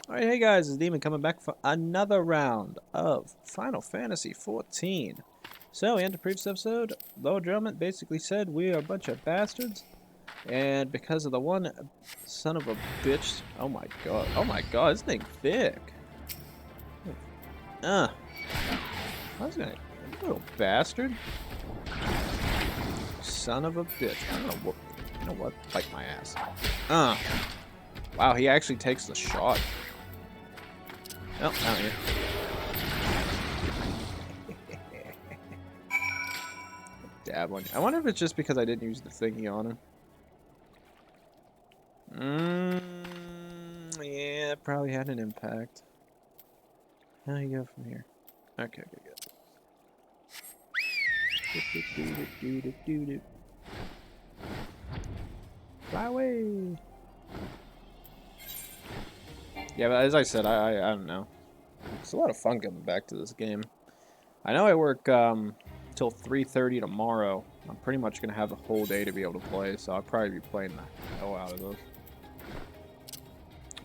Alright, hey guys, it's Demon coming back for another round of Final Fantasy XIV. So, in the previous episode, Lord Drummond basically said we are a bunch of bastards, and because of the one son of a bitch, oh my god, this thing thick. I was gonna, you little bastard, son of a bitch. I'm gonna whoop, you know what, bite my ass. Wow, he actually takes the shot. Oh, down here. Dabbling. I wonder if it's just because I didn't use the thingy on him. Yeah, it probably had an impact. How do you go from here? Okay, good. Fly away! Yeah, but as I said, I don't know. It's a lot of fun coming back to this game. I know I work till 3:30 tomorrow. I'm pretty much gonna have the whole day to be able to play, so I'll probably be playing the hell out of those.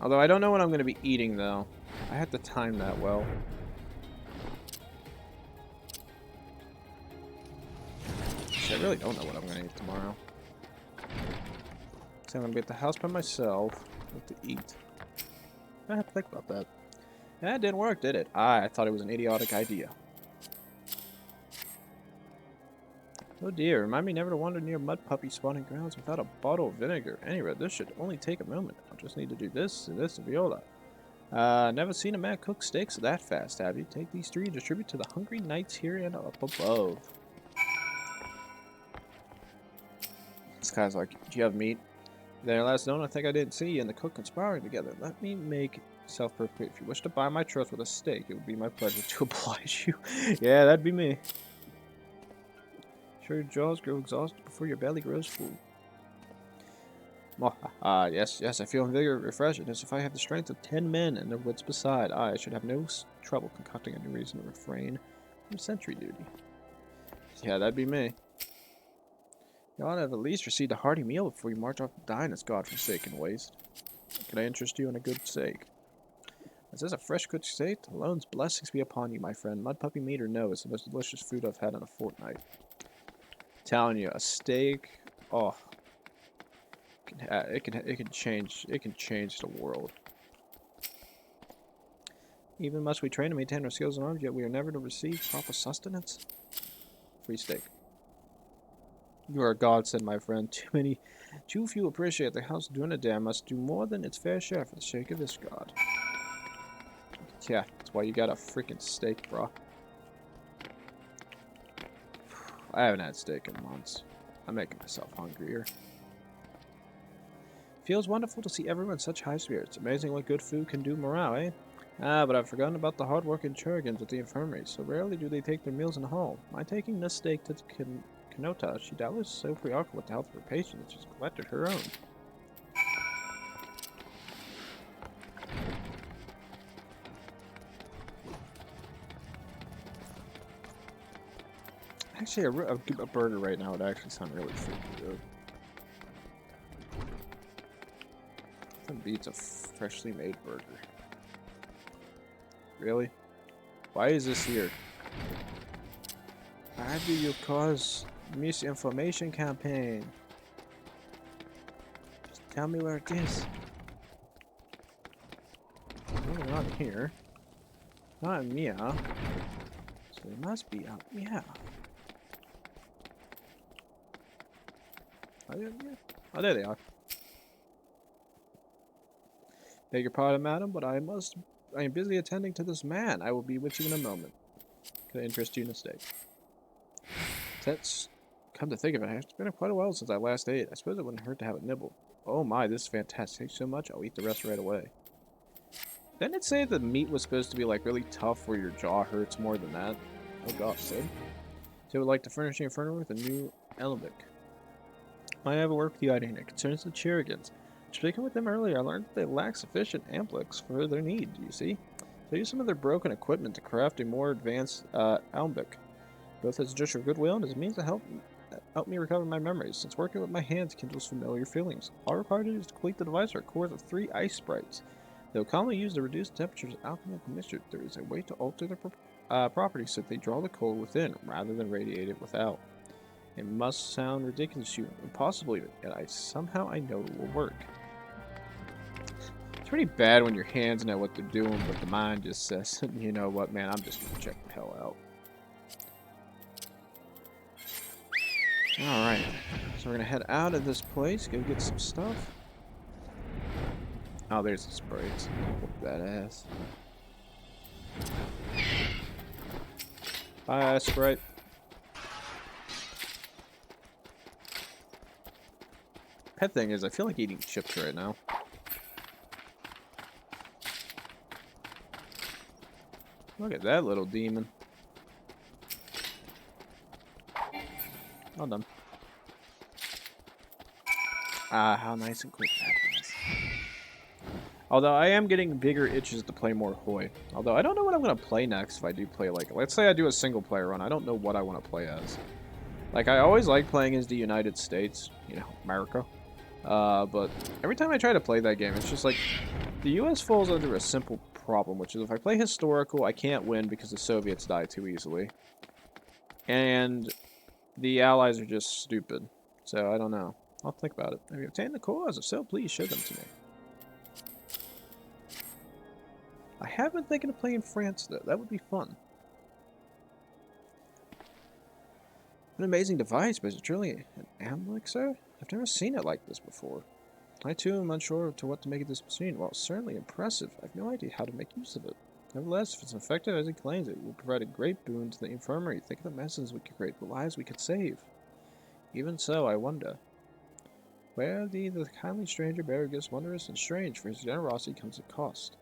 Although I don't know what I'm gonna be eating though. I had to time that well. I really don't know what I'm gonna eat tomorrow. So I'm gonna be at the house by myself. What to eat? I have to think about that. That didn't work, did it? I thought it was an idiotic idea. Oh dear, remind me never to wander near mud puppy spawning grounds without a bottle of vinegar. Anyway, this should only take a moment. I'll just need to do this and this and viola. Never seen a man cook steaks that fast, have you? Take these three and distribute to the hungry knights here and up above. This guy's like, do you have meat? There, last known, I think I didn't see you and the cook conspiring together. Let me make self-proclaimed. If you wish to buy my trust with a steak, it would be my pleasure to oblige you. Yeah, that'd be me. Sure, your jaws grow exhausted before your belly grows full. Yes, I feel invigorated, refreshed, as if I have the strength of 10 men and their wits beside. I should have no trouble concocting a new reason to refrain from sentry duty. Yeah, that'd be me. You ought to have at least received a hearty meal before you march off to die in this godforsaken waste. Can I interest you in a good steak? Is this a fresh cooked steak? The Lone's blessings be upon you, my friend. Mud puppy meat or no, it's the most delicious food I've had in a fortnight. Telling you, a steak, oh, it can change the world. Even must we train to maintain our skills and arms, yet we are never to receive proper sustenance. Free steak. You are a godsend, my friend. Too few appreciate the house Dunedain must do more than its fair share for the sake of this god. Yeah, that's why you got a freaking steak, bro. I haven't had steak in months. I'm making myself hungrier. Feels wonderful to see everyone in such high spirits. Amazing what good food can do morale, eh? But I've forgotten about the hard-working Churgans at the infirmary. So rarely do they take their meals in the hall. My taking this steak to Kanota, she doubtless so preoccupied with the health of her patient that she's neglected her own. Actually, a burger right now would actually sound really freaking good. Nothing beats a freshly made burger. Really? Why is this here? Why do you cause misinformation campaign? Just tell me where it is. No, not here. Not in Mia. So it must be out Mia. Oh, there they are. Beg your pardon, madam, but I am busy attending to this man. I will be with you in a moment. Can I interest you in a steak? That's... Come to think of it, it's been quite a while since I last ate. I suppose it wouldn't hurt to have a nibble. Oh my, this is fantastic. Thanks so much. I'll eat the rest right away. Didn't it say the meat was supposed to be like really tough where your jaw hurts more than that? Oh god, Sid. So I would like to furnish the infirmary with a new alembic. I have a work with the Hydaelyn. It concerns the Chirrigans. Speaking with them earlier, I learned that they lack sufficient amplics for their need, you see? So I used some of their broken equipment to craft a more advanced alembic, both as a gesture of goodwill and as a means to help me recover my memories. Since working with my hands kindles familiar feelings, all required to do is to complete the device are cores of 3 ice sprites. Though commonly used to reduce temperatures of alchemical mixture, there is a way to alter their properties so that they draw the cold within rather than radiate it without. It must sound ridiculous to you, impossible even, yet somehow I know it will work. It's pretty bad when your hands know what they're doing, but the mind just says, you know what, man, I'm just gonna check the hell out. Alright, so we're gonna head out of this place, go get some stuff. Oh, there's the sprites. Whoop that ass. Bye, sprite. Pet thing is, I feel like eating chips right now. Look at that little demon. Well done. Ah, how nice and quick that was. Although I am getting bigger itches to play more Hoi. Although I don't know what I'm going to play next if I do play, like, let's say I do a single player run. I don't know what I want to play as. Like, I always like playing as the United States, you know, America. But every time I try to play that game, it's just like, the US falls under a simple problem, which is if I play historical, I can't win because the Soviets die too easily. And the Allies are just stupid. So, I don't know. I'll think about it. Have you obtained the cores? If so, please show them to me. I have been thinking of playing France, though. That would be fun. An amazing device, but is it truly an amulet, sir? I've never seen it like this before. I, too, am unsure to what to make of this machine. While certainly impressive, I have no idea how to make use of it. Nevertheless, if it's effective as it claims, it will provide a great boon to the infirmary. Think of the medicines we could create, the lives we could save. Even so, I wonder. Where the kindly stranger bearer gifts wondrous and strange, for his generosity comes at cost.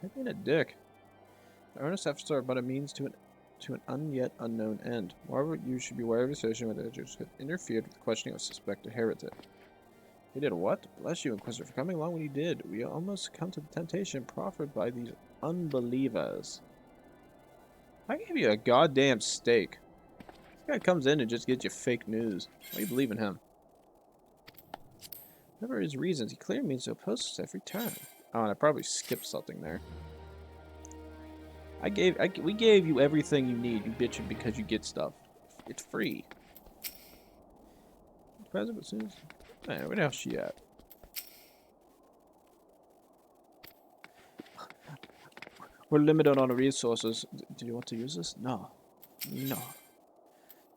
I've been a dick. The earnest efforts are but a means to an yet unknown end. Moreover, you should be aware of association with editors who have interfered with the questioning of a suspected heretic. He did what? Bless you, Inquisitor, for coming along when you did. We almost succumbed to the temptation proffered by these unbelievers. I gave you a goddamn steak. This guy comes in and just gives you fake news. Why do you believe in him? Whatever his reasons, he clearly means to oppose us every turn. Oh, and I probably skipped something there. We gave you everything you need. You bitching because you get stuff. It's free. Present, but soon as... Man, where the hell's she at? We're limited on the resources. Do you want to use this? No. No.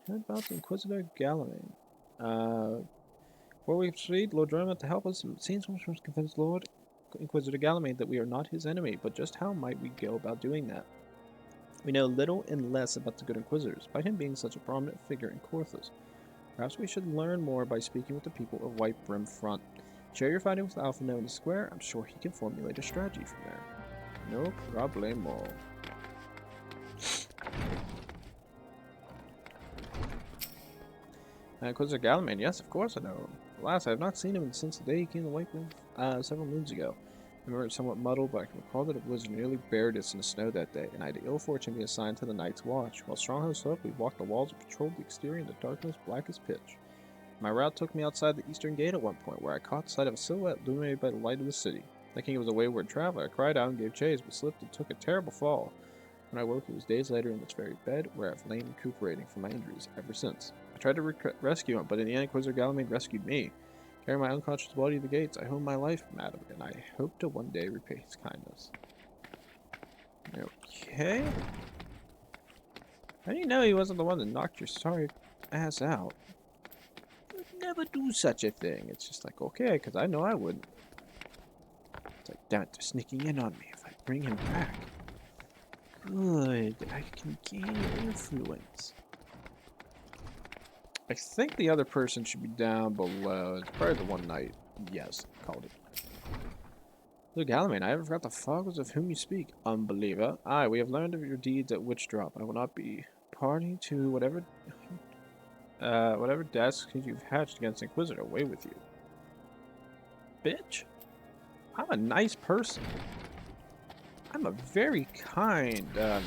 Heard about the Inquisitor Garlean. Before we proceed, Lord Droma to help us. It seems we must convince Lord Inquisitor Garlean that we are not his enemy, but just how might we go about doing that? We know little and less about the good Inquisitors, despite him being such a prominent figure in Corthus. Perhaps we should learn more by speaking with the people of White Brim Front. Share your findings with Alpha known as Square. I'm sure he can formulate a strategy from there. No problemo. Inquisitor Garlean, yes, of course I know him. Alas, I have not seen him since the day he came to White Brim several moons ago. I remember it somewhat muddled, but I can recall that a blizzard nearly buried us in the snow that day, and I had the ill fortune to be assigned to the Night's Watch. While Stronghold slept, we walked the walls and patrolled the exterior in the darkness black as pitch. My route took me outside the eastern gate at one point, where I caught sight of a silhouette illuminated by the light of the city. Thinking it was a wayward traveler, I cried out and gave chase, but slipped and took a terrible fall. When I woke, it was days later in this very bed, where I've lain recuperating from my injuries ever since. I tried to rescue him, but in the end, Inquisitor Garlean rescued me. Carrying my unconscious body to the gates, I owe my life, madam, and I hope to one day repay his kindness. Okay. How do you know he wasn't the one that knocked your sorry ass out? I would never do such a thing. It's just like, okay, because I know I wouldn't. It's like, damn it, they're sneaking in on me. If I bring him back. Good, I can gain influence. I think the other person should be down below. It's probably the one knight. Yes, called it. Look, Garlean, I ever forgot the foggles of whom you speak. Unbeliever. Aye, we have learned of your deeds at Witch Drop. I will not be party to whatever desks you've hatched against Inquisitor. Away with you. Bitch. I'm a nice person. I'm a very kind, Kota.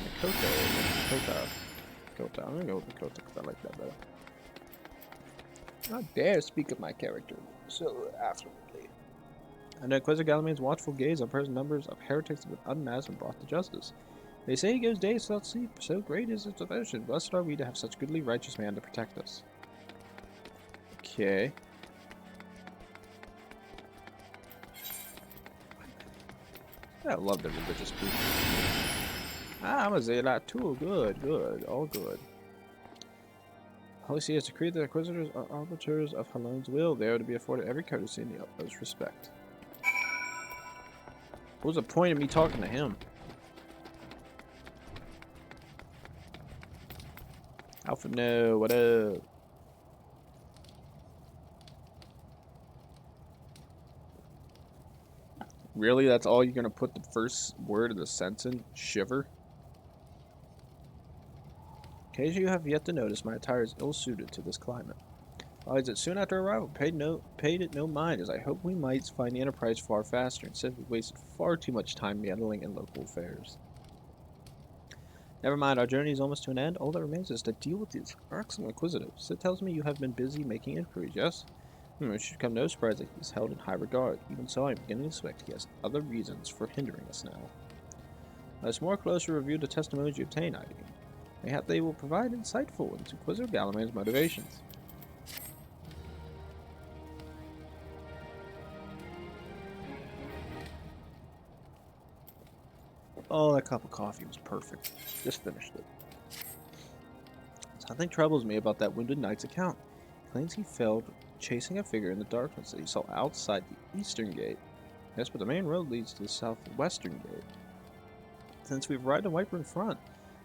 I'm gonna go with Kota because I like that better. How dare speak of my character so affluently. Under Inquisitor Galamean's watchful gaze, unpresent numbers of heretics have been unmasked and brought to justice. They say he goes days without sleep, so great is his devotion. Blessed are we to have such goodly righteous man to protect us. Okay. I love the religious people. Ah, I'm a zealot too. Good, good, all good. Holy See has decreed that the Inquisitors are arbiters of Hydaelyn's will. They are to be afforded every courtesy and the utmost respect. What was the point of me talking to him? Alpha, no, what up? Really? That's all you're gonna put the first word of the sentence in? Shiver? In case you have yet to notice, my attire is ill-suited to this climate. I was soon after arrival, paid it no mind, as I hoped we might find the Enterprise far faster. Instead, we wasted far too much time meddling in local affairs. Never mind, our journey is almost to an end. All that remains is to deal with these irksome Inquisitors. It tells me you have been busy making inquiries, yes? It should come no surprise that he is held in high regard. Even so, I am beginning to suspect he has other reasons for hindering us now. Let us more closely review the testimonies you obtain, Hydaelyn. Mayhap they will provide insightful into Inquisitor Galamean's motivations. Oh, that cup of coffee was perfect. Just finished it. Something troubles me about that wounded knight's account. He claims he fell chasing a figure in the darkness that he saw outside the eastern gate. Yes, but the main road leads to the southwestern gate. Since we've arrived in Whiterun front,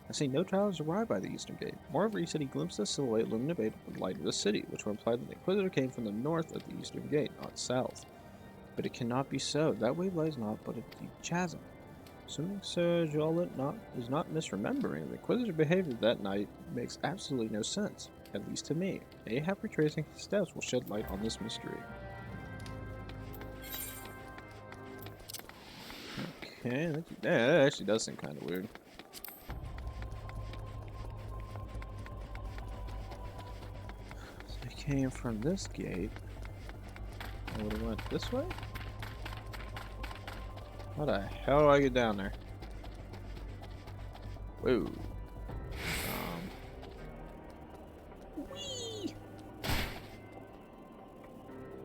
I see no travelers arrive by the eastern gate. Moreover, he said he glimpsed a silhouette illuminated with the light of the city, which would imply that the Inquisitor came from the north of the eastern gate, not south. But it cannot be so. That way lies not but a deep chasm. Assuming Sir Jolet is not misremembering, the Inquisitor's behavior that night makes absolutely no sense, at least to me. Mayhap retracing his steps will shed light on this mystery. Okay, that actually does seem kind of weird. So they came from this gate. I would have went this way? How the hell do I get down there? Whoa. Whee!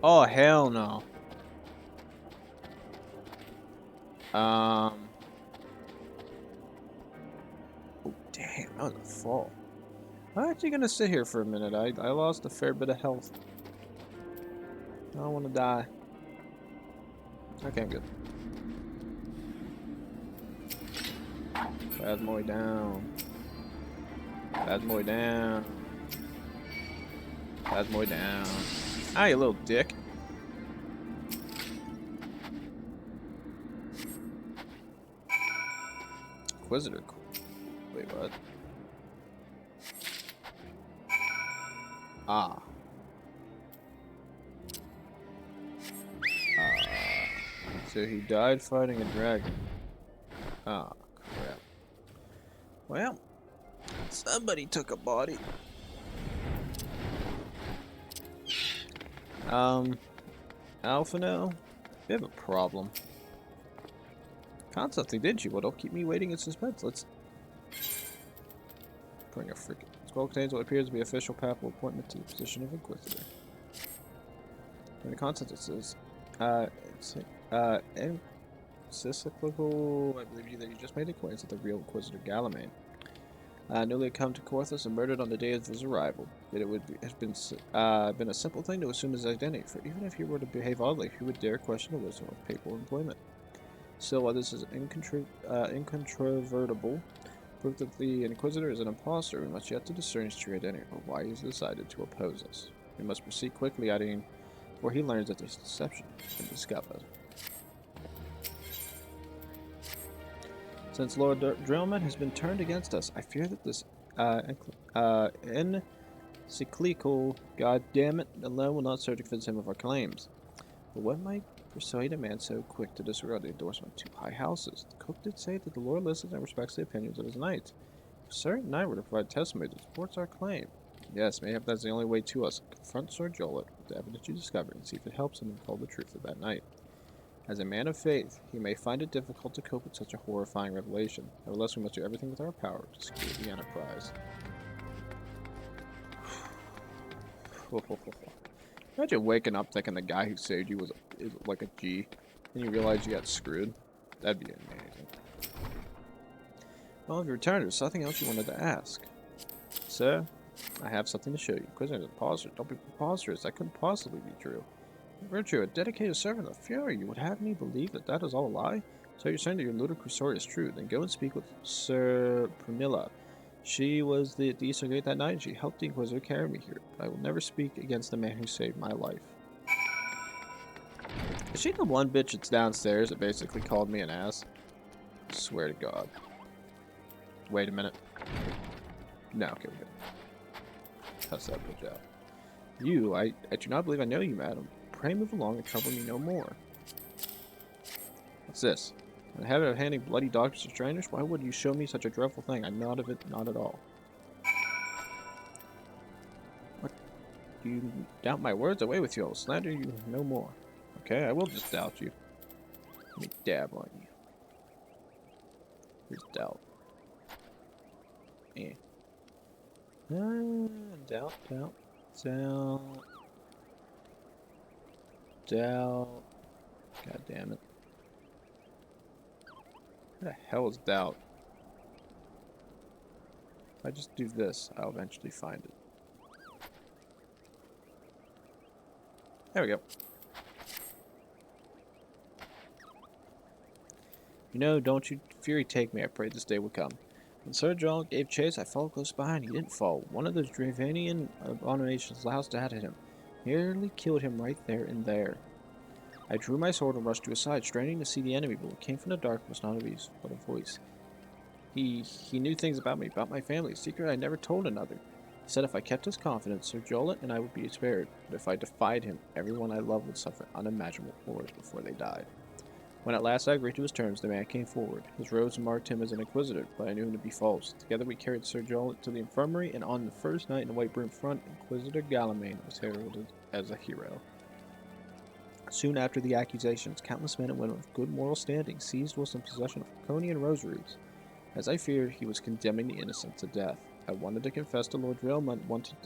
Oh, hell no. Oh, damn, that was a fall. I'm actually gonna sit here for a minute. I lost a fair bit of health. I don't want to die. Okay, I'm good. Phasmoid down. Phasmoid down. Phasmoid down. Ah, you little dick. Inquisitor. Wait, what? Ah. So he died fighting a dragon. Ah, crap. Well, somebody took a body. Alphino, you have a problem. Found something, didn't you? What'll keep me waiting in suspense? Let's bring a freaking scroll contains what appears to be official papal appointment to the position of Inquisitor. In the contents it says, encyclical, I believe that you just made acquaintance with the real Inquisitor Galamean. Newly come to Corthus and murdered on the day of his arrival. Yet it would have been a simple thing to assume his identity, for even if he were to behave oddly, who would dare question the wisdom of papal employment? Still, while this is incontrovertible proof that the Inquisitor is an impostor, we must yet to discern his true identity, or why he has decided to oppose us. We must proceed quickly, adding, before he learns that this deception has been discovered. Since Lord Drillman has been turned against us, I fear that this encyclical, goddammit, alone will not serve to convince him of our claims. But what might persuade a man so quick to disregard the endorsement of two high houses? The cook did say that the Lord listens and respects the opinions of his knights. If a certain knight were to provide testimony that supports our claim, yes, mayhap that's the only way to us. Confront Sir Jolet with the evidence you discovered and see if it helps him recall the truth of that night. As a man of faith, he may find it difficult to cope with such a horrifying revelation. Nevertheless, we must do everything within our power to secure the Enterprise. Imagine waking up thinking the guy who saved you is like a G, and you realize you got screwed. That'd be amazing. Well, if you returned, there's something else you wanted to ask. Sir, I have something to show you. Inquisitor, imposter. Don't be preposterous. That couldn't possibly be true. In virtue, a dedicated servant of Fury, you would have me believe that that is all a lie? So you're saying that your ludicrous story is true. Then go and speak with Sir Pernilla. She was at the Eastern Gate that night, and she helped the Inquisitor carry me here. But I will never speak against the man who saved my life. Is she the one bitch that's downstairs that basically called me an ass? I swear to God. Wait a minute. No, okay, we're good. Cuss that bitch out. You, I do not believe I know you, madam. Pray move along and trouble me no more. What's this? In the habit of handing bloody doctors to strangers? Why would you show me such a dreadful thing? I'm not of it, not at all. What? You doubt my words? Away with you, I will slander you no more. Okay, I will just doubt you. Let me dab on you. Here's doubt. Eh. Doubt. God damn it. Where the hell is doubt? If I just do this, I'll eventually find it. There we go. You know, don't you fury take me, I prayed this day would come. When Sir John gave chase, I followed close behind. He didn't fall. One of those Dravanian abominations loused at him. Nearly killed him right there and there. I drew my sword and rushed to his side, straining to see the enemy, but what came from the dark was not a voice, but a voice. He knew things about me, about my family, a secret I never told another. He said if I kept his confidence, Sir Jolet and I would be spared, but if I defied him, everyone I loved would suffer unimaginable horrors before they died. When at last I agreed to his terms, the man came forward. His robes marked him as an inquisitor, but I knew him to be false. Together we carried Sir Jolet to the infirmary, and on the first night in the White Broom Front, Inquisitor Garlean was heralded as a hero. Soon after the accusations, countless men and women of good moral standing seized was in possession of Draconian rosaries. As I feared, he was condemning the innocent to death. I wanted to confess to Lord Realmont, wanted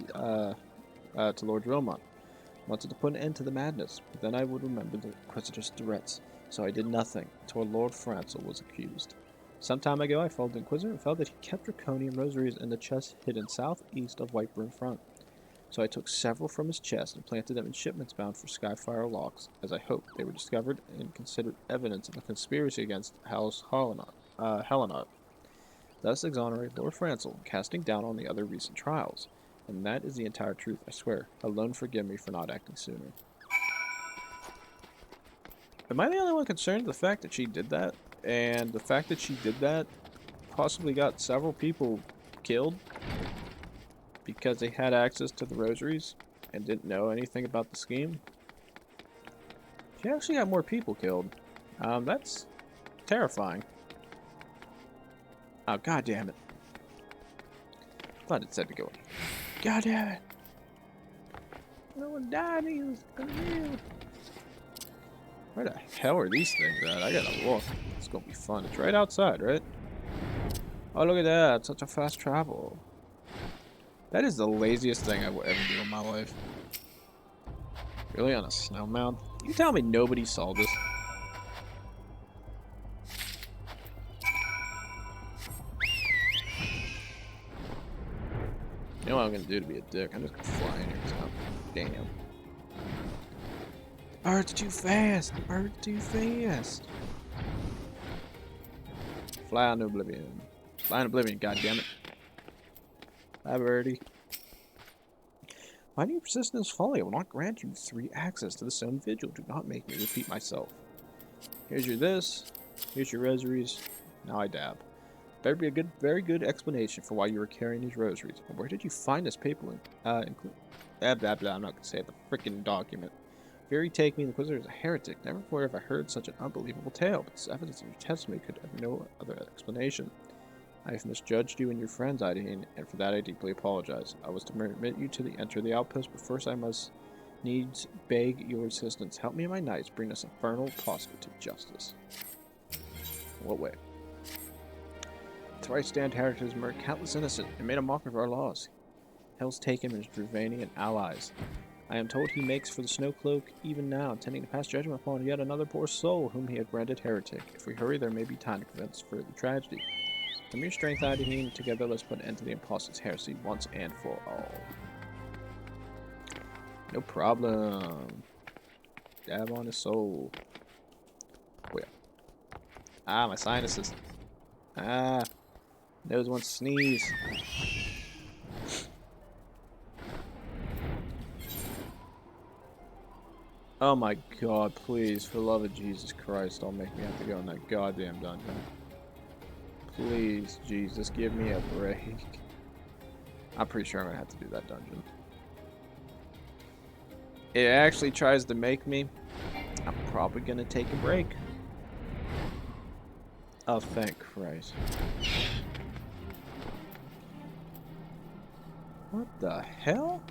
to put an end to the madness, but then I would remember the Inquisitor's threats. So I did nothing until Lord Francel was accused. Some time ago I followed the Inquisitor and found that he kept Draconian rosaries in the chest hidden southeast of White Broom Front. So I took several from his chest and planted them in shipments bound for Skyfire Locks. As I hoped, they were discovered and considered evidence of a conspiracy against House Hellenot. Thus exonerated Lord Francel, casting down on the other recent trials. And that is the entire truth, I swear. Alone forgive me for not acting sooner. Am I the only one concerned with the fact that she did that? And the fact that she did that possibly got several people killed because they had access to the rosaries and didn't know anything about the scheme? She actually got more people killed. That's terrifying. Oh, god damn it. Thought it said to go in. God damn it. No one died, he was real. Where the hell are these things at? I gotta look. It's gonna be fun. It's right outside, right? Oh, look at that. Such a fast travel. That is the laziest thing I will ever do in my life. Really, on a snow mound? You tell me nobody saw this? You know what I'm gonna do to be a dick? I'm just gonna fly in here because damn. Bird's too fast! Bird's too fast! Fly in oblivion. Fly in oblivion, goddammit. Bye, birdie. Why do you persist in this folly? I will not grant you 3 access to the stone vigil. Do not make me repeat myself. Here's your this. Here's your rosaries. Now I dab. Better be a very good explanation for why you were carrying these rosaries. And where did you find this paper? Blah, blah, blah. I'm not going to say it. The freaking document. Fury take me, the Inquisitor is a heretic. Never before have I heard such an unbelievable tale, but this evidence of your testimony could have no other explanation. I have misjudged you and your friends, Hydaelyn, and for that I deeply apologize. I was to permit you to enter the outpost, but first I must Needs beg your assistance. Help me and my knights bring this infernal impostor to justice. What way? Thrice stand heretics murdered countless innocent and made a mockery of our laws. Hell's taken his Druvanian allies. I am told he makes for the snow cloak even now, intending to pass judgment upon yet another poor soul whom he had branded heretic. If we hurry, there may be time to prevent this further tragedy. From your strength, Hydaelyn, together let's put an end to the impostor's heresy once and for all. No problem. Dab on his soul. Oh yeah. Ah, my sinuses. Ah. Nose wants to sneeze. Oh my god, please, for the love of Jesus Christ, don't make me have to go in that goddamn dungeon. Please, Jesus, give me a break. I'm pretty sure I'm gonna have to do that dungeon. It actually tries to make me. I'm probably gonna take a break. Oh, thank Christ. What the hell?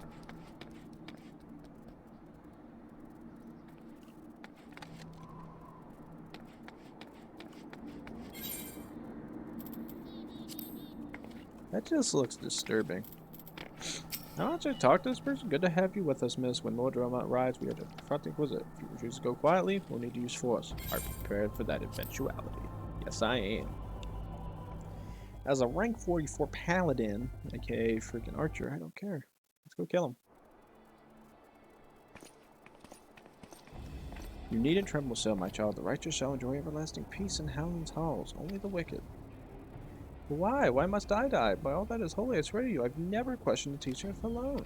That just looks disturbing. Now let's talk to this person. Good to have you with us, miss. When more drama arrives, we are to confront the Inquisitor. If you refuse to go quietly, we'll need to use force. Are prepared for that eventuality. Yes, I am. As a rank 44 paladin, aka freaking archer, I don't care. Let's go kill him. You needn't tremble so, my child. The righteous shall enjoy everlasting peace in Howland's halls. Only the wicked. Why? Why must I die? By all that is holy, I swear to you, I've never questioned the teaching of alone.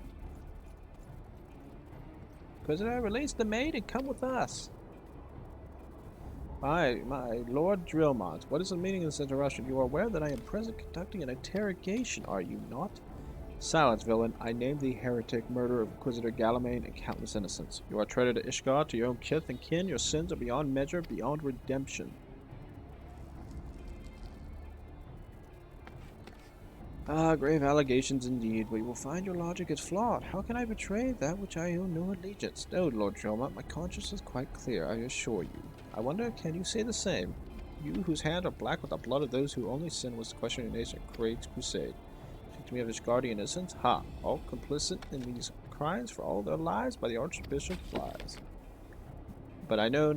Inquisitor, release the maid and come with us. My Lord Drillmont, what is the meaning of this interruption? You are aware that I am present conducting an interrogation, are you not? Silence, villain. I named the heretic, murderer of Inquisitor Garlean and countless innocents. You are traitor to Ishgard, to your own kith and kin. Your sins are beyond measure, beyond redemption. Ah, grave allegations indeed, but you will find your logic is flawed. How can I betray that which I owe no allegiance? No, Lord Drillmont, my conscience is quite clear, I assure you. I wonder, can you say the same? You, whose hands are black with the blood of those who only sin was to question your nation at Craig's crusade. Speak to me of Ishgardian innocence? Ha! All complicit in these crimes for all their lies by the Archbishop's lies. But I know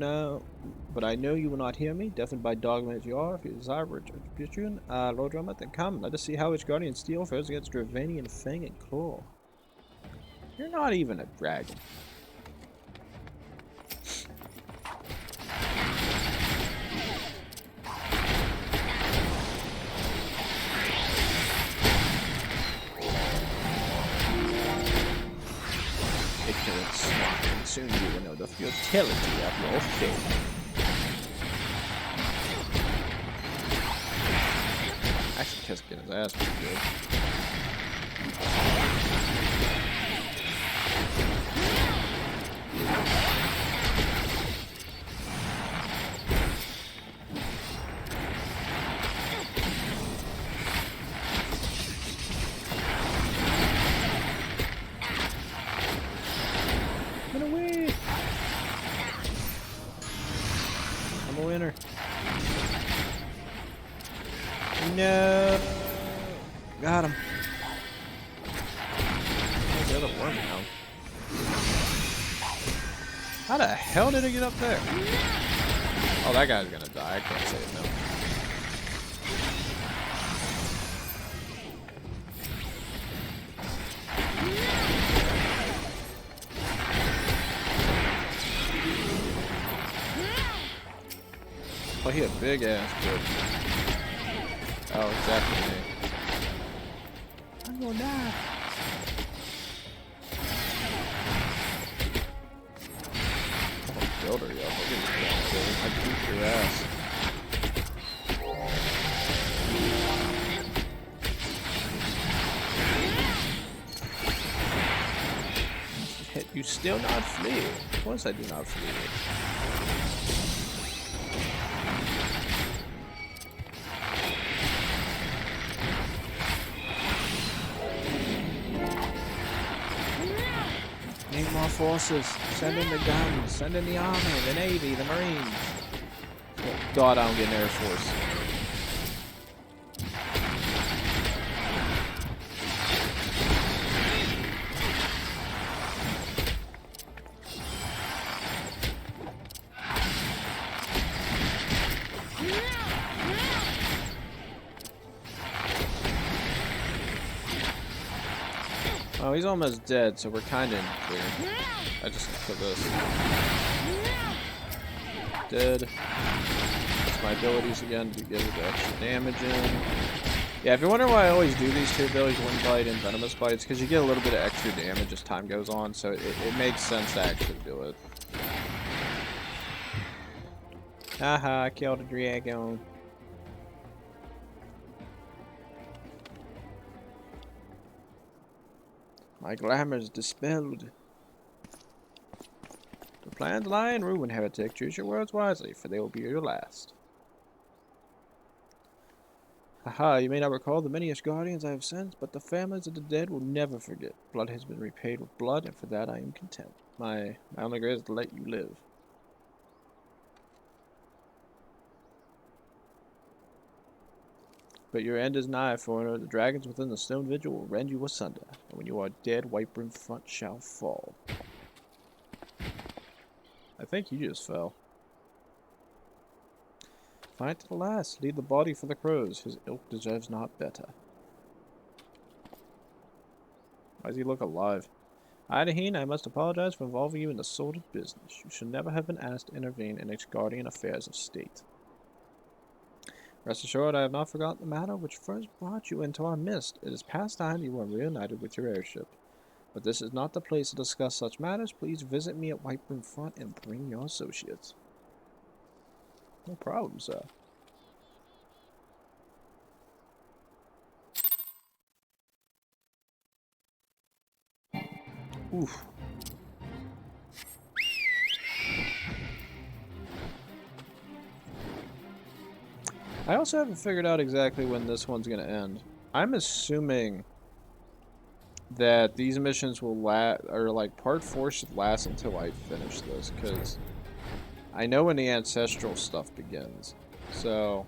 you will not hear me, deafened by dogma as you are. If you desire retribution, Lord Drillmont, then come. Let us see how Ishgardian steel fares against Druvanian fang and claw. You're not even a dragon. Ignorant swine, soon you will know the futility of your faith. Actually, Kiss getting his ass pretty good. Winner. No. Got him. Where's the other one now? How the hell did it get up there? Oh, that guy's gonna die. I can't save him. Oh, he a big ass bitch. Oh, exactly me. I'm gonna die. Oh, killed her, yo. Look at this guy. I beat your ass. You still not flee? Of course I do not flee. forces. Send in the guns. Send in the army, the navy, the marines. Oh, God, I don't get an air force. Oh, he's almost dead, so we're kind of in clear. I just put this. Dead. That's my abilities again to give it the extra damage in. Yeah, if you're wondering why I always do these two abilities, Wind Bite and Venomous Bite, it's because you get a little bit of extra damage as time goes on, so it makes sense to actually do it. Haha, I killed a dragon. My glamour is dispelled. The plans lie in ruin, Heretic. Choose your words wisely, for they will be your last. Haha, you may not recall the many Guardians I have sent, but the families of the dead will never forget. Blood has been repaid with blood, and for that I am content. My only regret is to let you live. But your end is nigh, foreigner. The dragons within the stone vigil will rend you asunder, and when you are dead, Whitebrim front shall fall. I think he just fell. Fight to the last. Leave the body for the crows. His ilk deserves not better. Why does he look alive? Hydaelyn, I must apologize for involving you in the sordid business. You should never have been asked to intervene in Guardian affairs of state. Rest assured, I have not forgotten the matter which first brought you into our midst. It is past time you were reunited with your airship. But this is not the place to discuss such matters. Please visit me at Whitebrim Front and bring your associates. No problem, sir. Oof. I also haven't figured out exactly when this one's going to end. I'm assuming that these missions will last, or like part 4 should last until I finish this, because I know when the ancestral stuff begins. So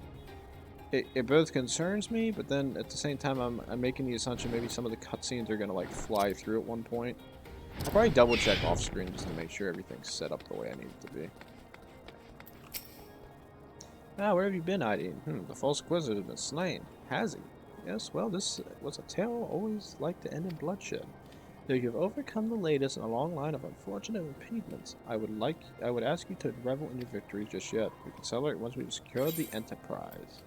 it both concerns me, but then at the same time I'm making the assumption maybe some of the cutscenes are going to like fly through at one point. I'll probably double check off screen just to make sure everything's set up the way I need it to be. Ah, where have you been, Hydaelyn? The false inquisitor has been slain. Has he? Yes, well, this was a tale always like to end in bloodshed. Though you have overcome the latest in a long line of unfortunate impediments, I would ask you to revel in your victory just yet. We can celebrate once we've secured the Enterprise.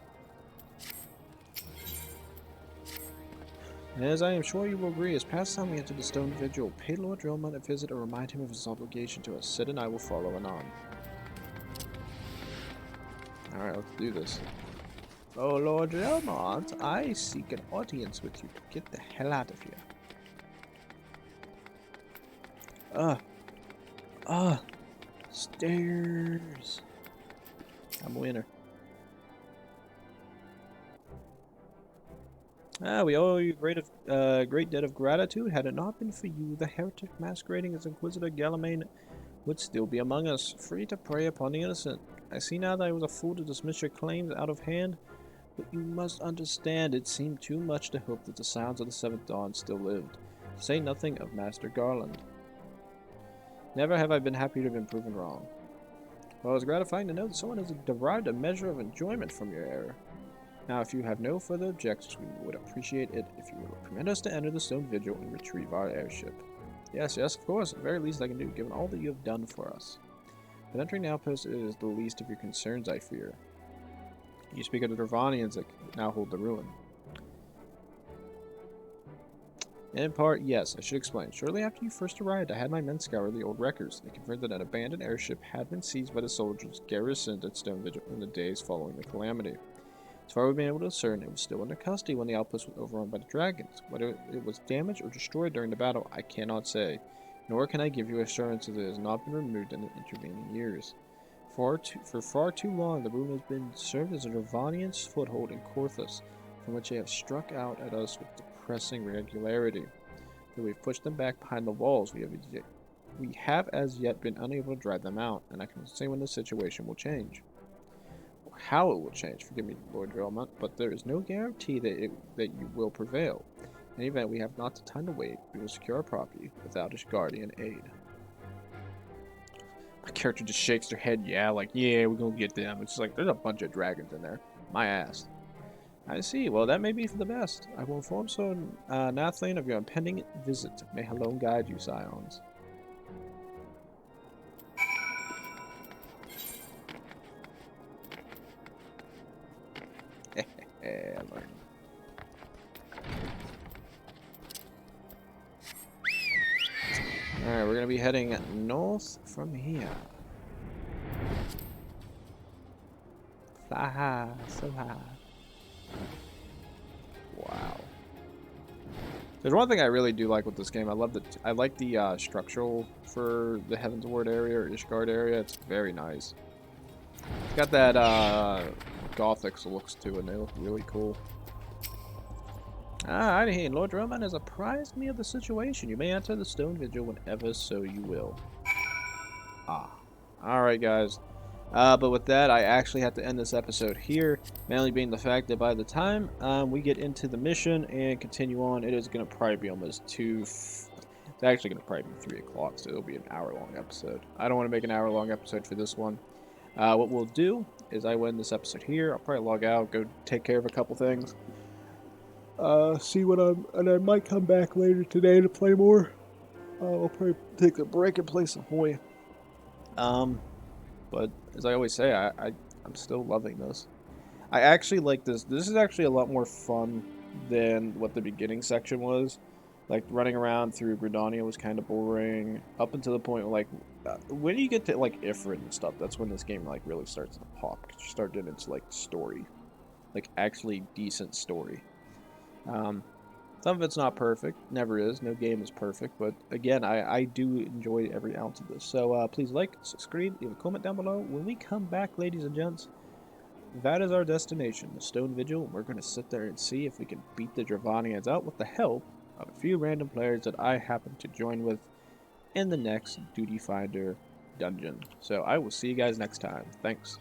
And as I am sure you will agree, as past time we enter the Stone Vigil, pay Lord Drillmont a visit and remind him of his obligation to us. Sid and I will follow anon. Alright, let's do this. Oh, Lord Drillmont, I seek an audience with you. Get the hell out of here. Stairs. I'm a winner. Ah, we owe you great debt of gratitude. Had it not been for you, the heretic masquerading as Inquisitor Garlean would still be among us, free to prey upon the innocent. I see now that I was a fool to dismiss your claims out of hand, but you must understand it seemed too much to hope that the sounds of the Seventh Dawn still lived, to say nothing of Master Garland. Never have I been happy to have been proven wrong. Well, it's gratifying to know that someone has derived a measure of enjoyment from your error. Now, if you have no further objections, we would appreciate it if you would permit us to enter the Stone Vigil and retrieve our airship. Yes, of course. At the very least I can do, given all that you have done for us. But entering the outpost is the least of your concerns, I fear. You speak of the Dravanians that now hold the ruin. In part, yes, I should explain. Shortly after you first arrived, I had my men scour the old records. They confirmed that an abandoned airship had been seized by the soldiers garrisoned at Stone Vigil in the days following the calamity. As far as we've been able to discern, it was still under custody when the outpost was overrun by the dragons. Whether it was damaged or destroyed during the battle, I cannot say, nor can I give you assurances that it has not been removed in the intervening years. For far too long, the ruin has been served as a Dravanian's foothold in Korthus, from which they have struck out at us with depressing regularity. Though we've pushed them back behind the walls, we have we have as yet been unable to drive them out, and I can say when the situation will change. How it will change, forgive me, Lord Drellmont, but there is no guarantee that you will prevail. In any event, we have not the time to wait. We will secure our property without Ishgardian aid. My character just shakes their head, yeah, we're gonna get them. It's like, there's a bunch of dragons in there. My ass. I see. Well, that may be for the best. I will inform Sir Nathlane of your impending visit. May Helone guide you, Scions. Alright, we're gonna be heading north from here. Fly high, so high. Wow. There's one thing I really do like with this game. I like the structural for the Heavensward area or Ishgard area. It's very nice. It's got that Gothic looks to it, and they look really cool. Alrighty, hey, Lord Roman has apprised me of the situation. You may enter the Stone Vigil whenever so you will. Alright, guys. But with that, I actually have to end this episode here, mainly being the fact that by the time we get into the mission and continue on, it is going to probably be almost it's actually going to probably be 3 o'clock, so it'll be an hour-long episode. I don't want to make an hour-long episode for this one. What we'll do is I will end this episode here. I'll probably log out, go take care of a couple things. See what and I might come back later today to play more. I'll probably take a break and play some Hoy. But as I always say, I'm still loving this. I actually like this. This is actually a lot more fun than what the beginning section was. Like, running around through Gridania was kind of boring. Up until the point where, like, when you get to, like, Ifrit and stuff, that's when this game, like, really starts to pop. Because you start getting into, like, story. Like, actually decent story. Some of it's not perfect. Never is. No game is perfect. But, again, I do enjoy every ounce of this. So, please like, subscribe, leave a comment down below. When we come back, ladies and gents, that is our destination, the Stone Vigil. We're going to sit there and see if we can beat the Dravanians out with the help of a few random players that I happen to join with in the next Duty Finder dungeon. So I will see you guys next time. Thanks.